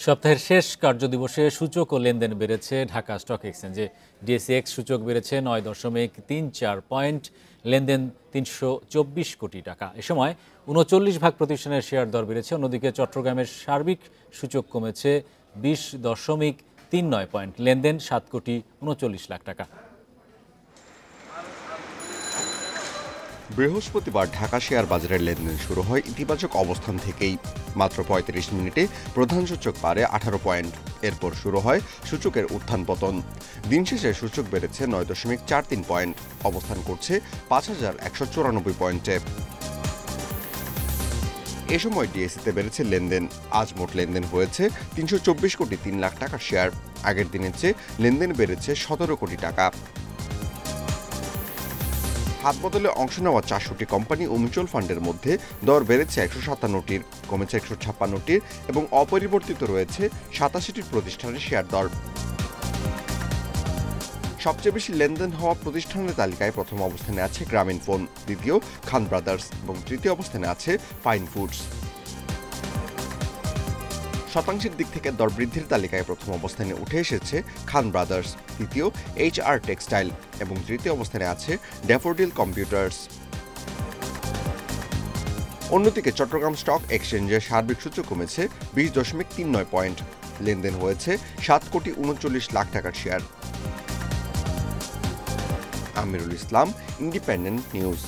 সপ্তাহের শেষ কার্যদিবসে সূচক ও লেনদেন বেড়েছে ঢাকা স্টক এক্সচেঞ্জে। ডিএসইএক্স সূচক বেড়েছে ৯.৩৪ পয়েন্ট, লেনদেন ৩২৪ কোটি টাকা। এ সময় ৩৯ প্রতিষ্ঠানের শেয়ার দর বেড়েছে। অন্যদিকে চট্টগ্রামের সার্বিক সূচক কমেছে ২০.৩৯ পয়েন্ট, লেনদেন ৭.৩৯ কোটি টাকা। বৃহস্পতিবার ঢাকা শেয়ার বাজারের লেনদেন শুরু হয় ইতিবাচক অবস্থান থেকেই। মাত্র ৩৫ মিনিটে প্রধান সূচক বাড়ে ১৮ পয়েন্ট। এরপর শুরু হয় সূচকের উত্থান পতন। দিন শেষে সূচক বেড়েছে ৯.৪৩ পয়েন্ট, অবস্থান করছে ৫,১৯৪ পয়েন্টে। এ সময় ডিএসইতে বেড়েছে লেনদেন। আজ মোট লেনদেন হয়েছে ৩২৪ কোটি ৩ লাখ টাকার শেয়ার। আগের দিনের চেয়ে লেনদেন বেড়েছে ১৭ কোটি টাকা। হাত বদলে অংশ নেওয়া ৪০০টি কোম্পানি ও মিউচুয়াল ফান্ডের মধ্যে দর বেড়েছে ১৫৭টির, কমেছে ১৫৬টির এবং অপরিবর্তিত রয়েছে ৮৭টি প্রতিষ্ঠানের শেয়ার দর। সবচেয়ে বেশি লেনদেন হওয়া প্রতিষ্ঠানের তালিকায় প্রথম অবস্থানে আছে গ্রামীণফোন, দ্বিতীয় খান ব্রাদার্স এবং তৃতীয় অবস্থানে আছে ফাইন ফুডস। শতাংশের দিক থেকে দর বৃদ্ধির তালিকায় প্রথম অবস্থানে উঠে এসেছে খান ব্রাদার্স, দ্বিতীয় HR টেক্সটাইল এবং তৃতীয় অবস্থানে আছে ড্যাফোডিল কম্পিউটার্স। অন্যদিকে চট্টগ্রাম স্টক এক্সচেঞ্জের সার্বিক সূচক কমেছে ২০.৩৯ পয়েন্ট, লেনদেন হয়েছে ৭,৩৯ কোটি টাকার share. Amirul Islam, independent news.